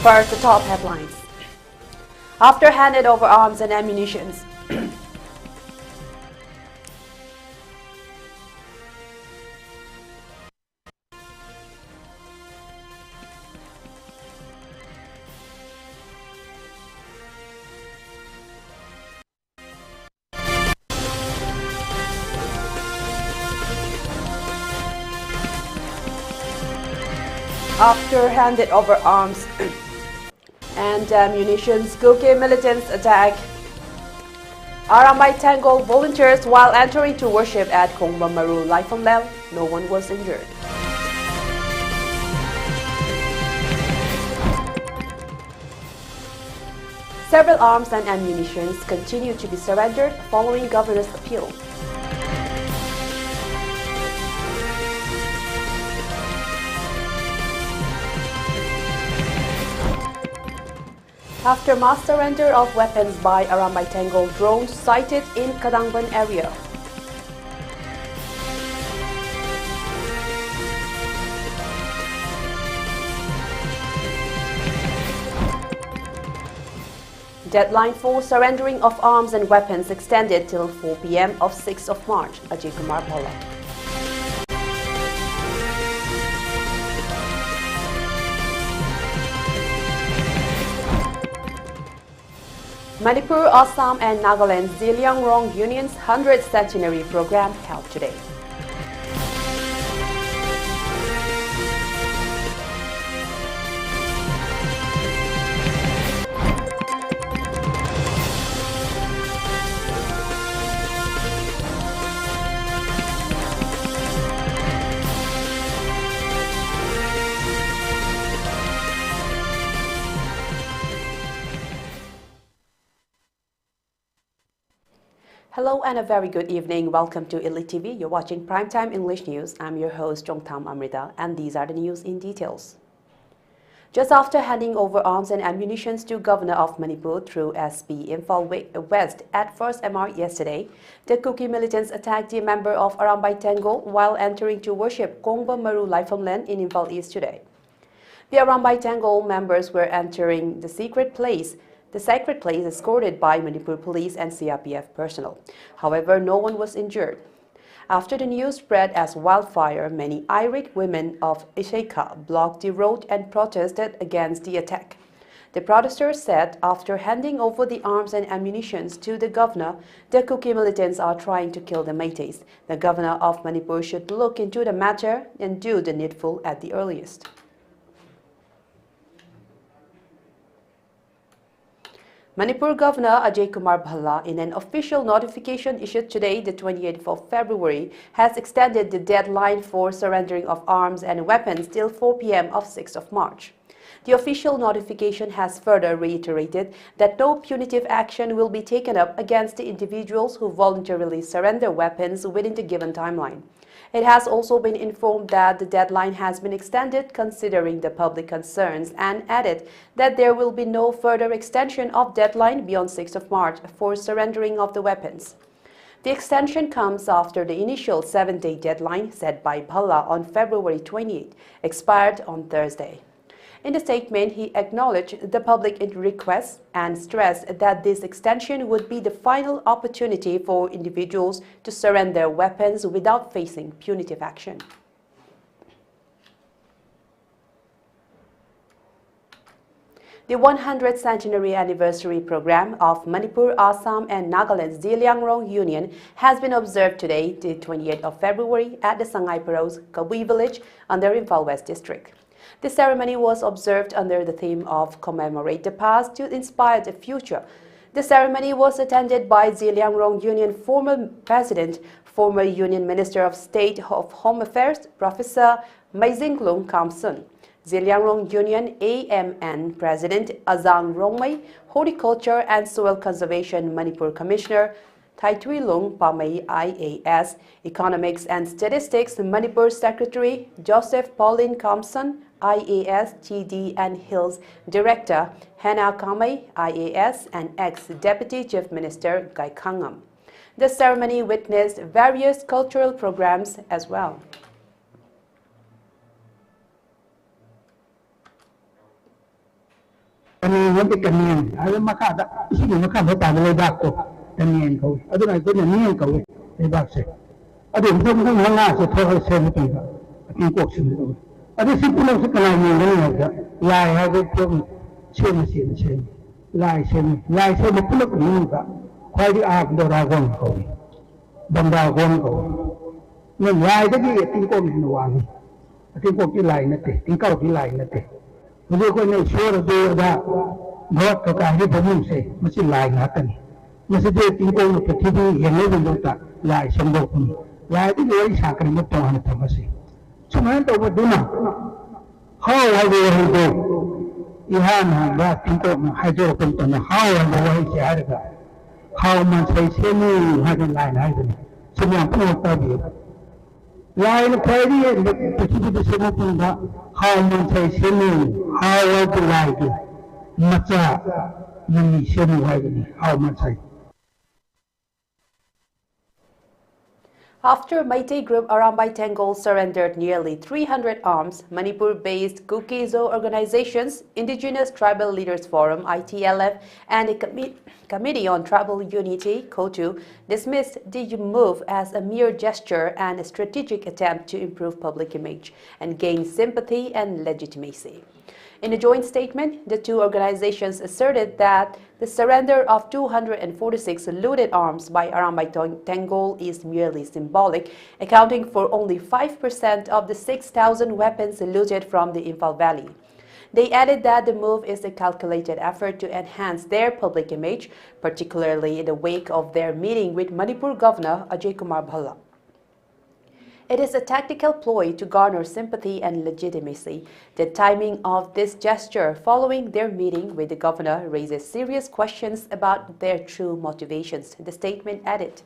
First, the top headlines. After handed over arms and ammunition, and ammunition, Kuki militants attack Aramai Tangle volunteers while entering to worship at Kongba Maru Laifonglel. No one was injured. Several arms and ammunition continue to be surrendered following governor's appeal. After mass surrender of weapons by Aramai Tangle drones sighted in Kadangban area. Deadline for surrendering of arms and weapons extended till 4 p.m. of 6th of March. Ajay Kumar Bhala. Manipur, Assam and Nagaland Zeliangrong Union's 100th Centenary program held today. Hello and a very good evening. Welcome to ELITETV. You're watching Primetime English News. I'm your host Chongtham Amrita, and these are the news in details. Just after handing over arms and ammunition to Governor of Manipur through SP Imphal West at First MR yesterday, the Kuki militants attacked a member of Arambai Tango while entering to worship Kongba Maru Laifonglel in Imphal East today. The Arambai Tango members were entering the sacred place escorted by Manipur police and CRPF personnel. However, no one was injured. After the news spread as wildfire, many irate women of Isheka blocked the road and protested against the attack. The protesters said after handing over the arms and ammunition to the governor, the Kuki militants are trying to kill the Métis. The governor of Manipur should look into the matter and do the needful at the earliest. Manipur Governor Ajay Kumar Bhala, in an official notification issued today, the 28th of February, has extended the deadline for surrendering of arms and weapons till 4 p.m. of 6th of March. The official notification has further reiterated that no punitive action will be taken up against the individuals who voluntarily surrender weapons within the given timeline. It has also been informed that the deadline has been extended considering the public concerns and added that there will be no further extension of deadline beyond 6th of March for surrendering of the weapons. The extension comes after the initial 7-day deadline set by Bhala on February 28 expired on Thursday. In the statement, he acknowledged the public requests and stressed that this extension would be the final opportunity for individuals to surrender weapons without facing punitive action. The 100th Centenary Anniversary Program of Manipur, Assam and Nagaland's Zeliangrong Union has been observed today, the 28th of February, at the Sangai Paro's Kabui village under Imphal West District. The ceremony was observed under the theme of Commemorate the Past to Inspire the Future. The ceremony was attended by Zeliangrong Union former President, former Union Minister of State of Home Affairs, Professor Maizinglung Kamsun, Zeliangrong Union AMN President Azang Rongmei, Horticulture and Soil Conservation Manipur Commissioner Thaituilung Pamei IAS, Economics and Statistics Manipur Secretary Joseph Pauline Kamsun, IAS, TD and Hills Director Hena Kamei, IAS, and ex-Deputy Chief Minister Gai Khangam. The ceremony witnessed various cultural programs as well. Kaniyan di kaniyan. Alam makada. Sige makada tayo ledak ko. Kaniyan ko. Adun ay ko niyan ko. Ledak siya. Adun sa mga sa thawal sa mga ka. Ating ko sa mga. Adun si pulang sa kaniyan ganyan ka. Lai ha ko pong siya. Lai siya pulang niyan ka. Kwai di aak do ragon ko. Banda gon ko. Nên lai cái gì tiếng cô mình hoàng tiếng cô cái lại nữa thì tiếng câu cái lại nữa thì bây giờ coi này số là đưa ra gót cái gì cũng muốn xem mà chỉ lại nữa cái mà sẽ đưa tiếng cô nó phải thi đi hiện lên được ta lại xem được không lại cái gì sáng cái mất toàn là thằng gì chúng mình đâu có đúng nào how là điều gì đó ihan là tiếng cô mà hay cho con tao how là điều gì xảy ra how mà sai xem như hay cái lại này chúng mình không có biết Lai nó quay đi, tôi chỉ biết xem một phần đó, how mình thấy xem mình, how cái lai cái, mà cha mình xem cái gì, how mình thấy. After Meitei group Arambai Tengol surrendered nearly 300 arms, Manipur-based Kukizo organizations, Indigenous Tribal Leaders Forum (ITLF), and a Committee on Tribal Unity (COTU) dismissed the move as a mere gesture and a strategic attempt to improve public image and gain sympathy and legitimacy. In a joint statement, the two organizations asserted that the surrender of 246 looted arms by Arambai Tengol is merely symbolic, accounting for only 5% of the 6,000 weapons looted from the Imphal Valley. They added that the move is a calculated effort to enhance their public image, particularly in the wake of their meeting with Manipur Governor Ajay Kumar Bhalla. It is a tactical ploy to garner sympathy and legitimacy. The timing of this gesture following their meeting with the governor raises serious questions about their true motivations, the statement added.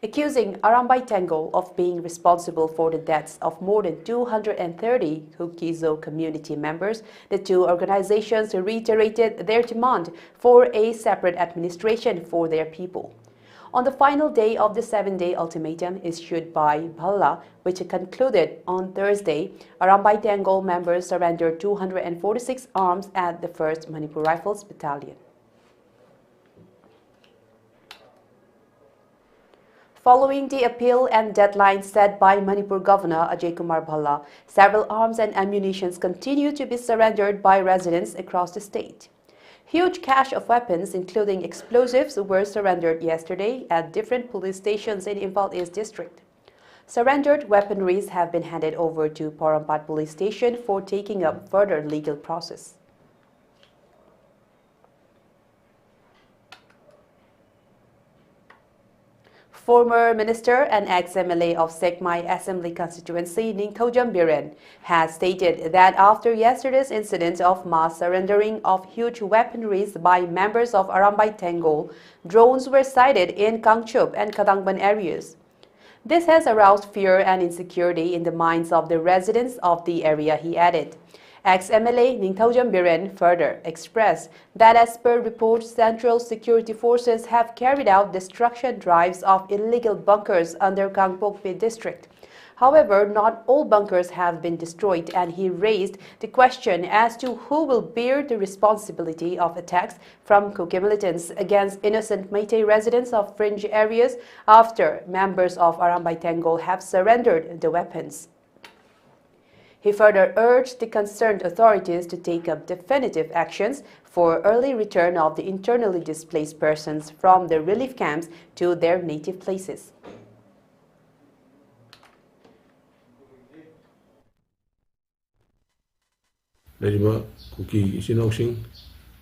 Accusing Arambai Tengol of being responsible for the deaths of more than 230 Kukizo community members, the two organizations reiterated their demand for a separate administration for their people. On the final day of the 7-day ultimatum issued by Bhalla, which concluded on Thursday, Arambai Tengol members surrendered 246 arms at the 1st Manipur Rifles Battalion. Following the appeal and deadline set by Manipur Governor Ajay Kumar Bhalla, several arms and ammunition continue to be surrendered by residents across the state. Huge cache of weapons, including explosives, were surrendered yesterday at different police stations in Imphal East District. Surrendered weaponries have been handed over to Porampat Police Station for taking up further legal process. Former Minister and ex-MLA of Sekmai Assembly Constituency, Ningthojam Biren, has stated that after yesterday's incident of mass surrendering of huge weaponries by members of Arambai Tengol, drones were sighted in Kangchup and Kadangban areas. This has aroused fear and insecurity in the minds of the residents of the area, he added. Ex-MLA Ningthojam Biren further expressed that as per reports, Central Security Forces have carried out destruction drives of illegal bunkers under Kangpokpi district. However, not all bunkers have been destroyed, and he raised the question as to who will bear the responsibility of attacks from Kuki militants against innocent Meitei residents of fringe areas after members of Arambai Tengol have surrendered the weapons. He further urged the concerned authorities to take up definitive actions for early return of the internally displaced persons from the relief camps to their native places. Lariba Kuki Isinoxing,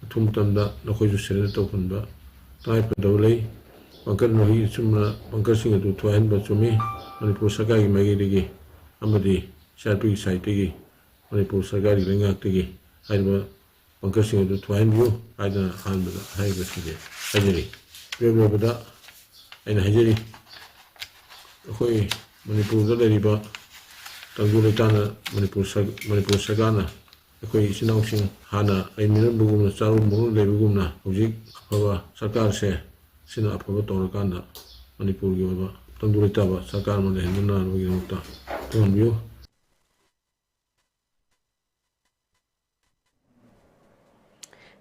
Tumtanda, Nokoju Senator Punda, Type Dole, Bankar Nohi Sumra, Bankar Singer to Twain Batsumi, Manipur Sagai Magigi, Amadi. Sharpi Saitigi, Manipur Sagari Ringaki, Haiba, Bankasing to Twine View, Ida Hanbada, Haiba Hajari. Rebada and Hajari. Hoi, Manipur Dariba, Tangulatana, Manipur Sagana, Hoi Sinauxing, Hana, I Minabugum, Sarum, Lebuguna, Ujik, Pava, Sakar se, Sina Pava Torakanda, Manipur Yoba, Tangulataba, Sakarman, and Nuna, Vigota, Twine View.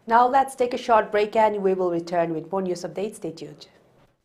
Now let's take a short break and we will return with more news updates. Stay tuned.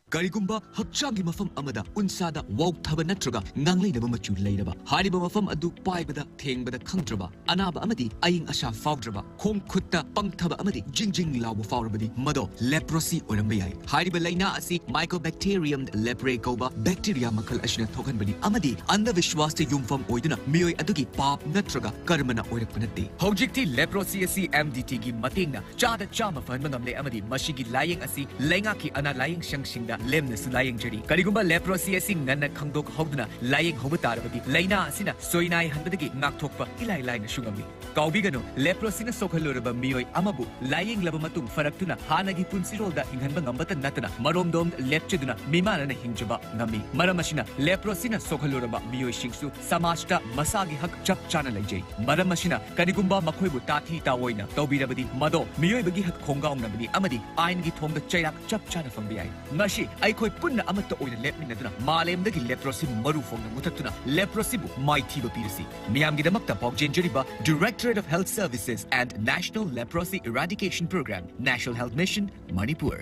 Karigumba hakchagi mafam amada unsada wauthaba natraga ngangleinaba machu leiraba hariba mafam adu paibada thengbada khangdraba anaba amadi aying asha fawdraba khong khutta pangthaba amadi jingjing lawu fawrabadi mado leprosy oramba yai hariba laina asi mycobacterium leprae koba bacteria makal ashna thokanbani amadi andavishwas te yumfam oiduna miyoi adugi pap natraga karmana oirakpanate hojikti leprosy asi MDT gi matengna chada chama fanma ngamle amadi mashigi laying asi lainga ki ana laying shangshingda lemna sulaying jari karigumba leprosy asi nganna khangdok hoduna laying hoba tarabadi laina asina soinai hanbadagi ngakthokpa ilai laina shungami kaubigano leprosy na sokhaluraba miyoi amabu laying laba matung faraktuna hanagi punsirolda hinghanba ngambata natana maromdom lepcheduna mimana na hingjaba ngami maramashina leprosy na sokhaluraba miyoi shingsu samajta masagi hak chap chana laijai maramashina karigumba makhoibu tathi tawoina tawbirabadi mado miyoi bagi hak khongaungnabadi amadi ain gi thongda chairak chap chana fambiai ngashi aikoi punna amatta oina lepminaduna malemdagi leprosy marufongna mutatuna leprosy bu maithiba pirasi miyamgi damakta pawjenjariba Directorate of Health Services and National Leprosy Eradication Program, National Health Mission, Manipur.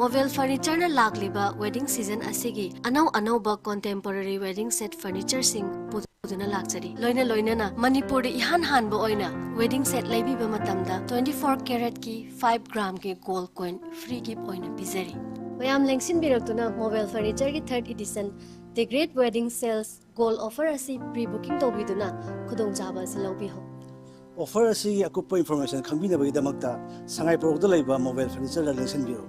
Mobile furniture na lagliba wedding season asigi anaw ba contemporary wedding set furniture sing puduna lakchari loina na Manipur de ihan han ba oina wedding set laibi ba matamda 24 karat ki 5 gram ki gold coin free gift oina bizari mayam lengsin biraktuna mobile furniture ki 3rd edition The Great Wedding Sales Gold Offer asi pre-booking tawbiduna khudong chaba silobi ho offer asi akupa information khambina bagi damakta sangai product laiba mobile furniture la lengsin biro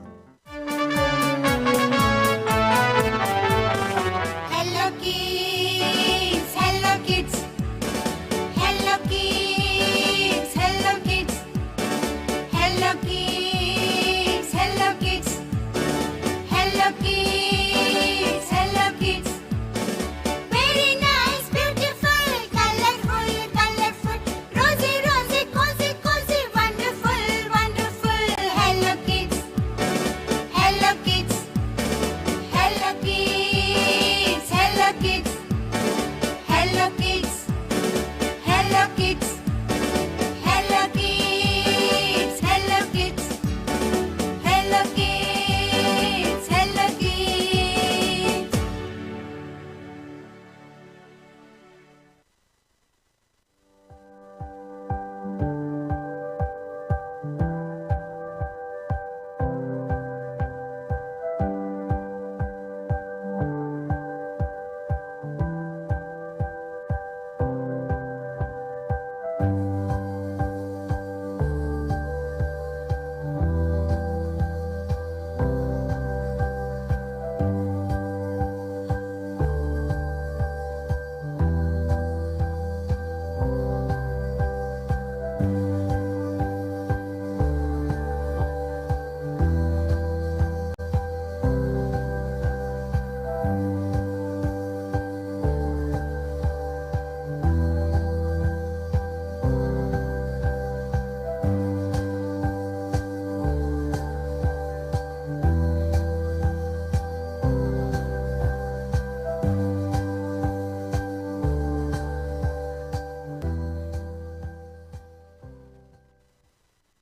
Hello kids, hello kids, hello kids, hello kids, hello kids, hello kids, hello kids, hello kids. Very nice, beautiful, colorful, colorful, rosy, rosy, cozy, cozy, wonderful, wonderful. Hello kids, hello kids, hello kids, hello kids, hello kids, hello kids, hello kids, hello kids, hello kids, hello kids.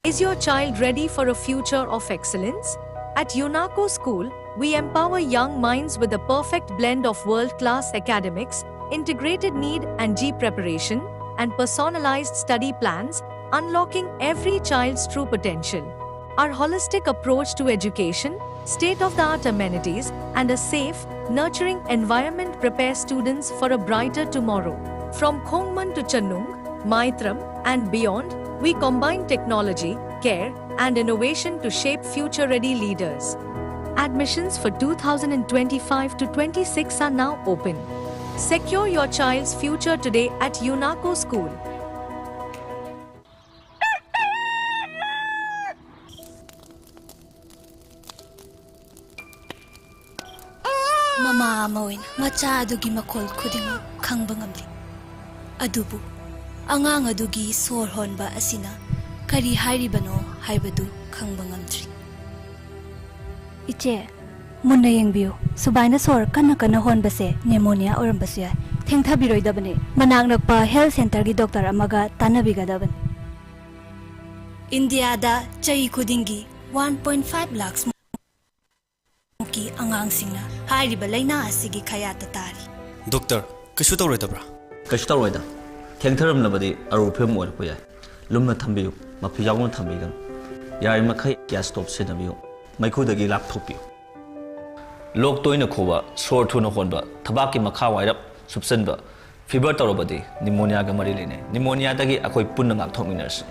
Is your child ready for a future of excellence? At UNACO School, we empower young minds with a perfect blend of world-class academics, integrated need and G preparation, and personalized study plans, unlocking every child's true potential. Our holistic approach to education, state-of-the-art amenities, and a safe, nurturing environment prepare students for a brighter tomorrow. From Khongman to Channung, Maitram, and beyond, we combine technology, care, and innovation to shape future-ready leaders. Admissions for 2025 to 26 are now open. Secure your child's future today at UNACO School. Mama amoin macha adugi makol khudinga khangba ngamli adubu angang adugi sor honba asina kari hairibano haibadu khangba ngamdri Iche munna yengbiu subaina sor kana honbase pneumonia orambasu ya thengthabiroi dabane manang nakpa health center gi doctor amaga tanabiga daban India chai khudingi 1.5 lakhs muki angang singna hairiba laina asigi khayata tari. Doctor, kashu tawroidabra? Kashu tawroida. Thengtharam labadi aru phim or ko yai. Lumna thambiyu, mafi jawna thambigan. Yari makhai gas stop senabiyu. Maikudagi laptop yu. Lok toina khoba sor thuna honba thabaki makha wairap subsanba fever tawrobadi pneumonia ga mari lene. Pneumonia dagi akoi punna ngak thokminarsi.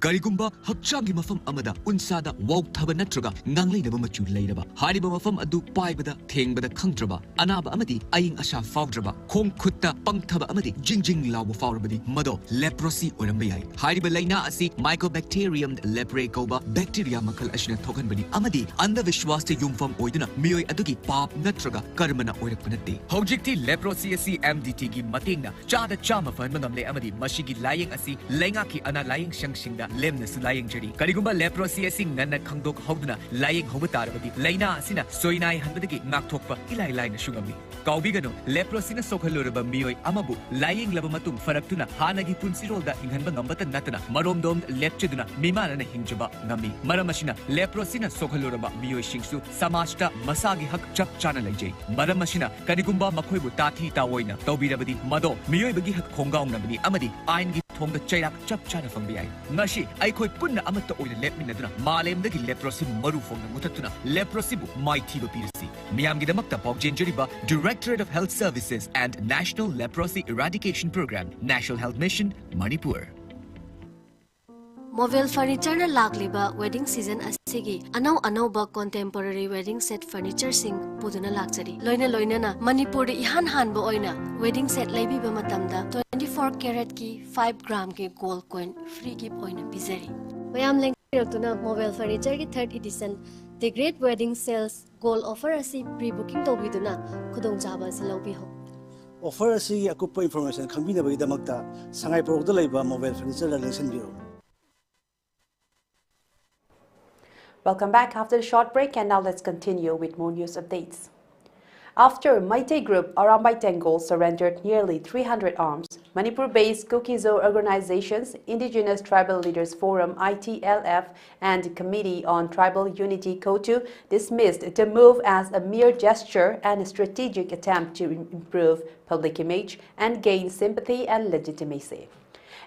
Karigumba hakchangi mafam amada unsada wauthaba natraga ngangleinaba machu leiraba hariba mafam adu paibada thengbada khangdraba anaba amadi aying asha fawdraba khong khutta pangthaba amadi jingjing lawa fawrabadi mado leprosy oramba yai hariba laina asi mycobacterium leprae koba bacteria makal ashna thokanbani amadi andavishwas te yumfam oiduna miyoi adugi pap natraga karmana oirakpanate hojikti leprosy asi MDT gi matengna chada chama fan manamle amadi mashigi laying asi laingaki ana laying shangshingda lemna sulaying jari karigumba leprosy asing nanna khangdok hawduna laying hoba tarabadi laina asina soinai hanbadagi ngakthokpa ilai laina shungami kaubigano leprosy na sokhaluraba miyoi amabu laying laba matung faraktuna hanagi punsirolda hinghanba ngambata natana maromdom lepcheduna mimana na hingjaba ngami maramasina leprosy na sokhaluraba miyoi shingsu samajta masagi hak chap chana laijai maramasina karigumba makhoibu tathi tawoina tawbirabadi mado miyoi bagi hak khongaungnabani amadi aingi thongda chairak chap chana fangbiyai ngashi aikoi punna amatta oina lepminaduna malemdagi leprosy marufongna mutatuna leprosy bu maithiba pirasi miyamgidamakta pawjenjariba Directorate of Health Services and National Leprosy Eradication Program National Health Mission Manipur Mobile furniture na lagliba wedding season asigi anau ba contemporary wedding set furniture sing puduna lakchari loina na Manipur ihan han ba oina wedding set laibi ba matamda 24 karat ki 5 gram ki gold coin free gift oina bizari mayam lengtuna mobile furniture ki 3rd edition the great wedding sales gold offer asi pre-booking to biduna khudong jaba silobi ho offer asi akupa information khambina bagi damakta sangai product da laiba mobile furniture la lesson biro. Welcome back after a short break, and now let's continue with more news updates. After Meitei group Arambai Tengol surrendered nearly 300 arms, Manipur-based Kuki-Zo organizations, Indigenous Tribal Leaders Forum ITLF and Committee on Tribal Unity KOTU dismissed the move as a mere gesture and a strategic attempt to improve public image and gain sympathy and legitimacy.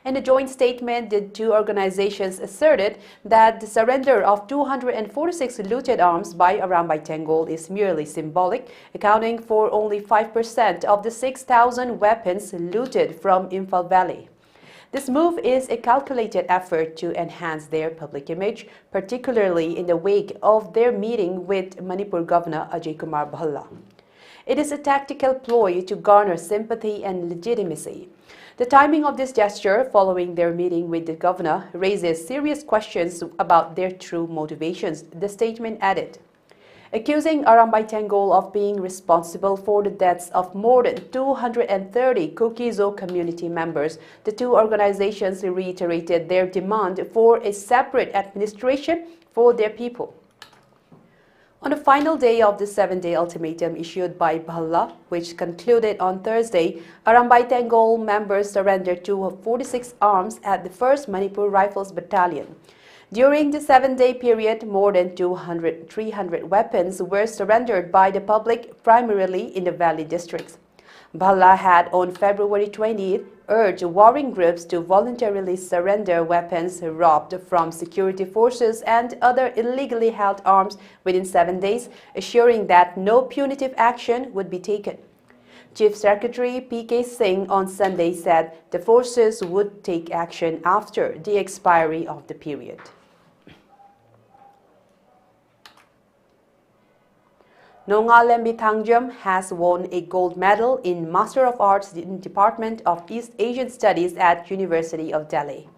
In a joint statement, the two organizations asserted that the surrender of 246 looted arms by Arambai Tengol is merely symbolic, accounting for only 5% of the 6,000 weapons looted from Imphal Valley. This move is a calculated effort to enhance their public image, particularly in the wake of their meeting with Manipur Governor Ajay Kumar Bhalla. It is a tactical ploy to garner sympathy and legitimacy. The timing of this gesture, following their meeting with the governor, raises serious questions about their true motivations, the statement added. Accusing Arambai Tengol of being responsible for the deaths of more than 230 Kuki-Zo community members, the two organizations reiterated their demand for a separate administration for their people. On the final day of the 7-day ultimatum issued by Bhalla, which concluded on Thursday, Arambai Tengol members surrendered 246 arms at the 1st Manipur Rifles Battalion. During the 7-day period, more than 300 weapons were surrendered by the public, primarily in the Valley districts. Bhalla had on February 20th urged warring groups to voluntarily surrender weapons robbed from security forces and other illegally held arms within 7 days, assuring that no punitive action would be taken. Chief Secretary P.K. Singh on Sunday said the forces would take action after the expiry of the period. Nongalembi Thangjam has won a gold medal in Master of Arts in Department of East Asian Studies at University of Delhi.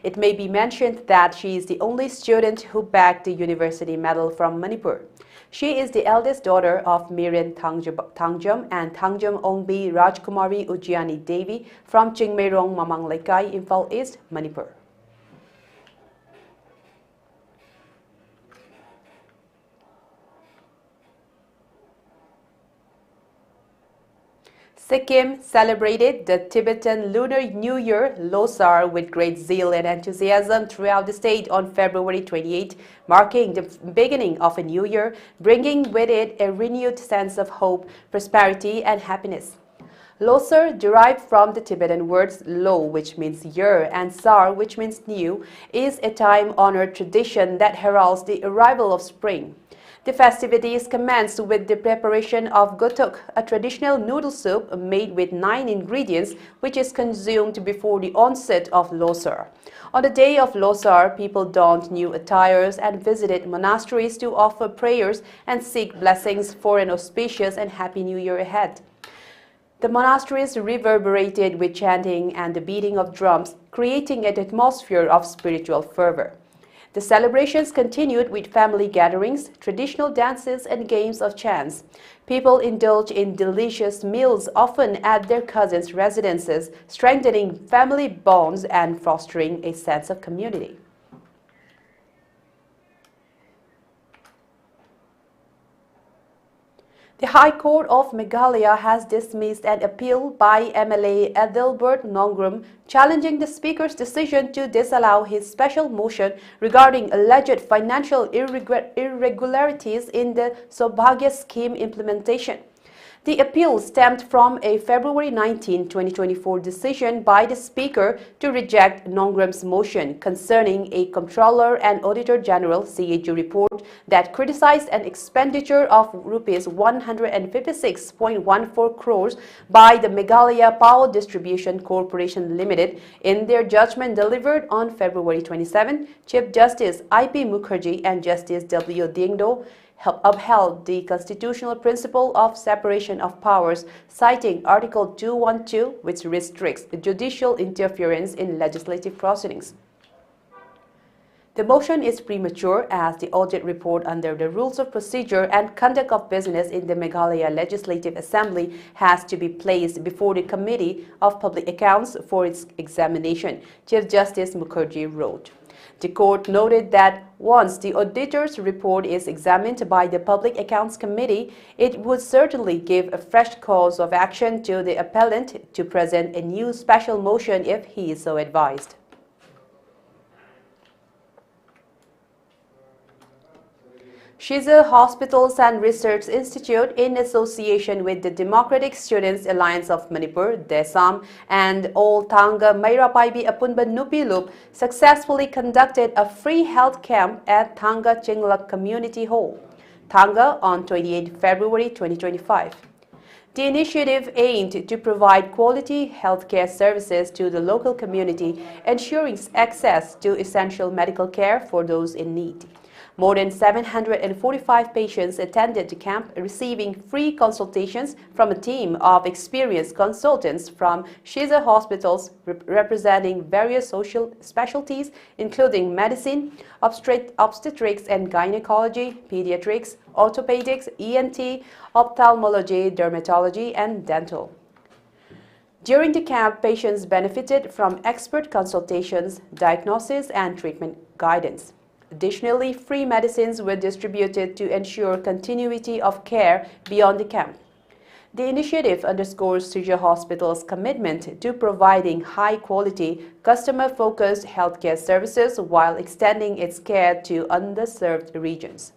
It may be mentioned that she is the only student who bagged the university medal from Manipur. She is the eldest daughter of Miren Thangjam and Thangjam Ongbi Rajkumari Ujjani Devi from Chingmerong Mamang Lekai, Imphal East, Manipur. Sikkim celebrated the Tibetan Lunar New Year, Losar, with great zeal and enthusiasm throughout the state on February 28, marking the beginning of a new year, bringing with it a renewed sense of hope, prosperity, and happiness. Losar, derived from the Tibetan words Lo, which means year, and Sar, which means new, is a time-honored tradition that heralds the arrival of spring. The festivities commenced with the preparation of gotuk, a traditional noodle soup made with 9 ingredients, which is consumed before the onset of Losar. On the day of Losar, people donned new attires and visited monasteries to offer prayers and seek blessings for an auspicious and happy new year ahead. The monasteries reverberated with chanting and the beating of drums, creating an atmosphere of spiritual fervor. The celebrations continued with family gatherings, traditional dances, and games of chance. People indulge in delicious meals, often at their cousins' residences, strengthening family bonds and fostering a sense of community. The High Court of Meghalaya has dismissed an appeal by MLA Adalbert Nongrum challenging the Speaker's decision to disallow his special motion regarding alleged financial irregularities in the Saubhagya scheme implementation. The appeal stemmed from a February 19, 2024 decision by the Speaker to reject Nongrum's motion concerning a Comptroller and Auditor General CAG report that criticized an expenditure of Rs 156.14 crores by the Meghalaya Power Distribution Corporation Limited. In their judgment delivered on February 27, Chief Justice I.P. Mukherjee and Justice W. Dingdo upheld the constitutional principle of separation of powers, citing Article 212, which restricts judicial interference in legislative proceedings. The motion is premature as the audit report under the Rules of Procedure and Conduct of Business in the Meghalaya Legislative Assembly has to be placed before the Committee of Public Accounts for its examination, Chief Justice Mukherjee wrote. The court noted that once the auditor's report is examined by the Public Accounts Committee, it would certainly give a fresh cause of action to the appellant to present a new special motion if he is so advised. Shiza Hospitals and Research Institute, in association with the Democratic Students Alliance of Manipur, DESAM, and All Thanga Mairapaibi Apunba Nupilup, successfully conducted a free health camp at Thanga Chinglak Community Hall, Thanga, on 28 February 2025. The initiative aimed to provide quality healthcare services to the local community, ensuring access to essential medical care for those in need. More than 745 patients attended the camp, receiving free consultations from a team of experienced consultants from Shiza hospitals representing various social specialties, including medicine, obstetrics and gynecology, pediatrics, orthopedics, ENT, ophthalmology, dermatology, and dental. During the camp, patients benefited from expert consultations, diagnosis, and treatment guidance. Additionally, free medicines were distributed to ensure continuity of care beyond the camp. The initiative underscores Shiza Hospital's commitment to providing high-quality, customer-focused healthcare services while extending its care to underserved regions.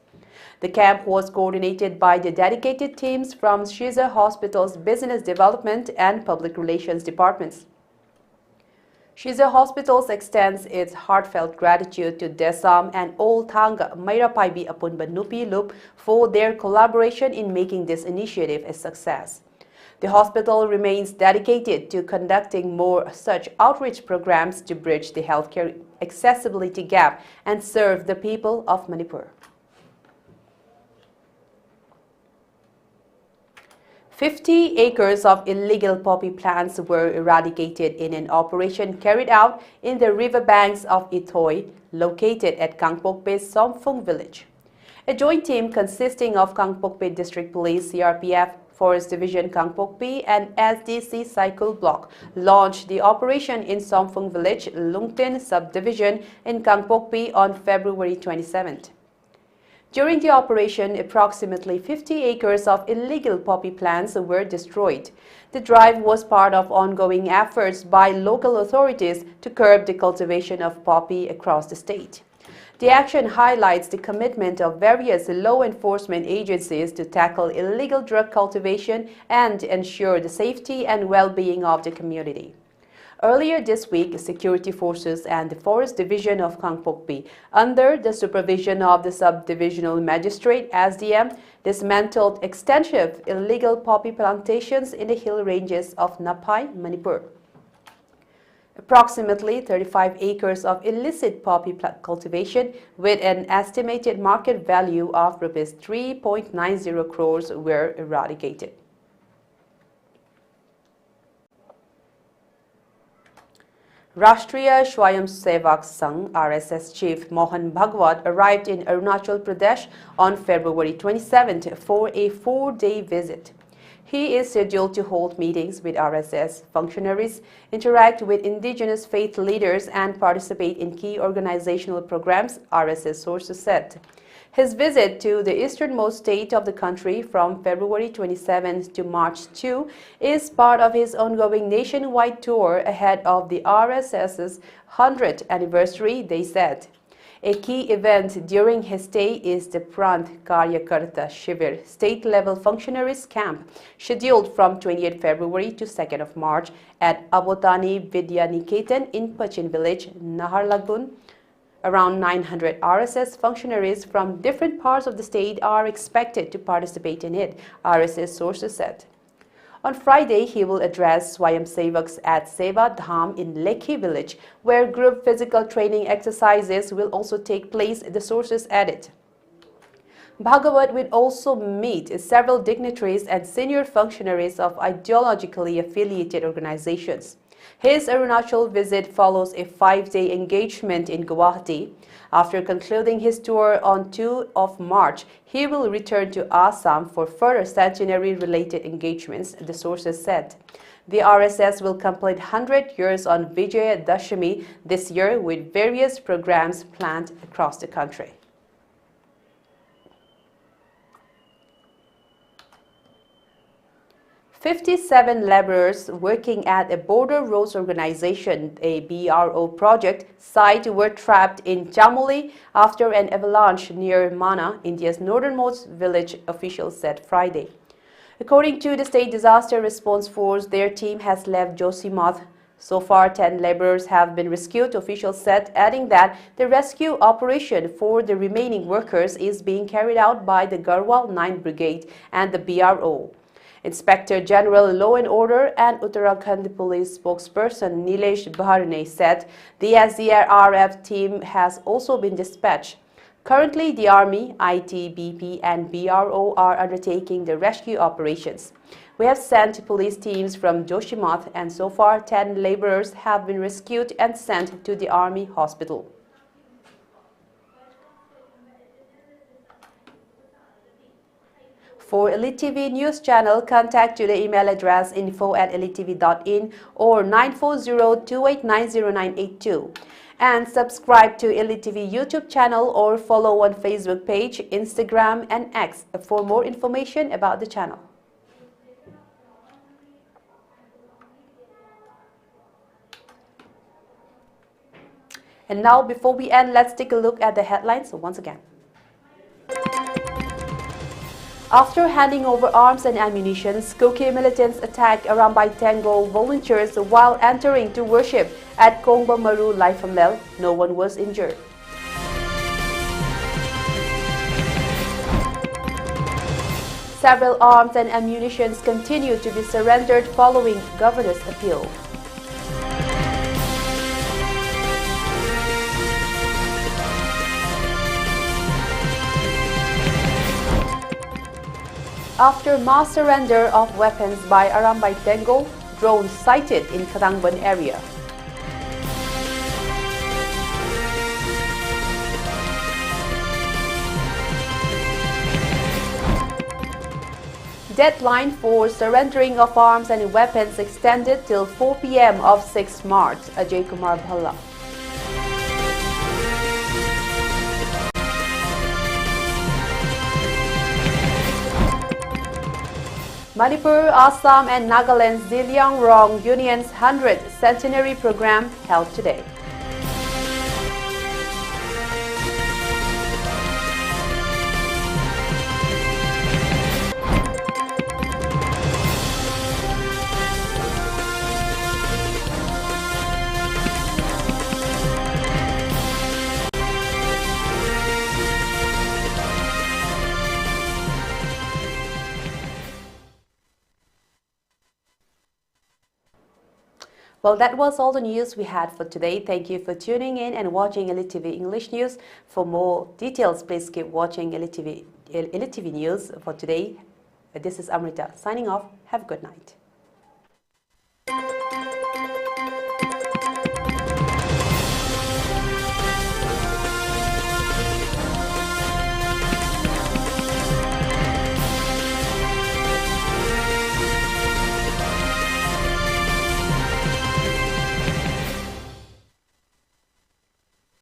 The camp was coordinated by the dedicated teams from Shiza Hospital's Business Development and Public Relations departments. Shiza Hospitals extends its heartfelt gratitude to DESAM and All Thanga Mairapaibi Apunba Nupilup for their collaboration in making this initiative a success. The hospital remains dedicated to conducting more such outreach programs to bridge the healthcare accessibility gap and serve the people of Manipur. 50 acres of illegal poppy plants were eradicated in an operation carried out in the riverbanks of Ithoi, located at Kangpokpe's Somphung village. A joint team consisting of Kangpokpe District Police, CRPF, Forest Division Kangpokpe, and SDC Cycle Block launched the operation in Somphung village, Lungtin subdivision in Kangpokpe on February 27th. During the operation, approximately 50 acres of illegal poppy plants were destroyed. The drive was part of ongoing efforts by local authorities to curb the cultivation of poppy across the state. The action highlights the commitment of various law enforcement agencies to tackle illegal drug cultivation and ensure the safety and well-being of the community. Earlier this week, security forces and the Forest Division of Kangpokpi, under the supervision of the Subdivisional Magistrate (SDM), dismantled extensive illegal poppy plantations in the hill ranges of Napai, Manipur. Approximately 35 acres of illicit poppy cultivation with an estimated market value of Rs 3.90 crores were eradicated. Rashtriya Swayamsevak Sangh (RSS) Chief Mohan Bhagwat arrived in Arunachal Pradesh on February 27th for a 4-day visit. He is scheduled to hold meetings with RSS functionaries, interact with indigenous faith leaders, and participate in key organizational programs, RSS sources said. His visit to the easternmost state of the country from February 27th to March 2 is part of his ongoing nationwide tour ahead of the RSS's 100th anniversary, they said. A key event during his stay is the Prant Karyakarta Shivir state-level functionaries camp, scheduled from 28 February to 2nd of March at Abotani Vidya Niketan in Pachin village, Naharlagun. Around 900 RSS functionaries from different parts of the state are expected to participate in it, RSS sources said. On Friday, he will address Swayamsevaks at Seva Dham in Lekhi village, where group physical training exercises will also take place, the sources added. Bhagwat will also meet several dignitaries and senior functionaries of ideologically affiliated organizations. His Arunachal visit follows a 5-day engagement in Guwahati. After concluding his tour on 2 of March, he will return to Assam for further Centenary-related engagements, the sources said. The RSS will complete 100 years on Vijaya Dashami this year with various programs planned across the country. "57 laborers working at a border roads organization, a BRO project, site were trapped in Chamoli after an avalanche near Mana, India's northernmost village, officials said Friday. According to the State Disaster Response Force, their team has left Josimath. So far, 10 laborers have been rescued, officials said, adding that the rescue operation for the remaining workers is being carried out by the Garhwal 9 Brigade and the BRO. Inspector General Law and Order and Uttarakhand Police spokesperson Nilesh Bharne said the SDRF team has also been dispatched. Currently, the Army, ITBP and BRO are undertaking the rescue operations. We have sent police teams from Joshimath and so far 10 laborers have been rescued and sent to the Army hospital. For ELITETV News Channel, contact to the email address info@elitetv.in or 940-2890982. And subscribe to ELITETV YouTube channel or follow on Facebook page, Instagram and X for more information about the channel. And now, before we end, let's take a look at the headlines once again. After handing over arms and ammunition, Skokie militants attacked Arambai Tango volunteers while entering to worship at Kongba Maru Laifamel. No one was injured. Several arms and ammunition continue to be surrendered following governor's appeal. After mass surrender of weapons by Arambai Tango, drones sighted in Katangban area. Deadline for surrendering of arms and weapons extended till 4 p.m. of 6 March, Ajay Kumar Bhalla. Manipur, Assam and Nagaland's Zilliang Union's 100th Centenary program held today. Well, that was all the news we had for today. Thank you for tuning in and watching ELITETV English News. For more details, please keep watching ELITETV News for today. This is Amrita signing off. Have a good night.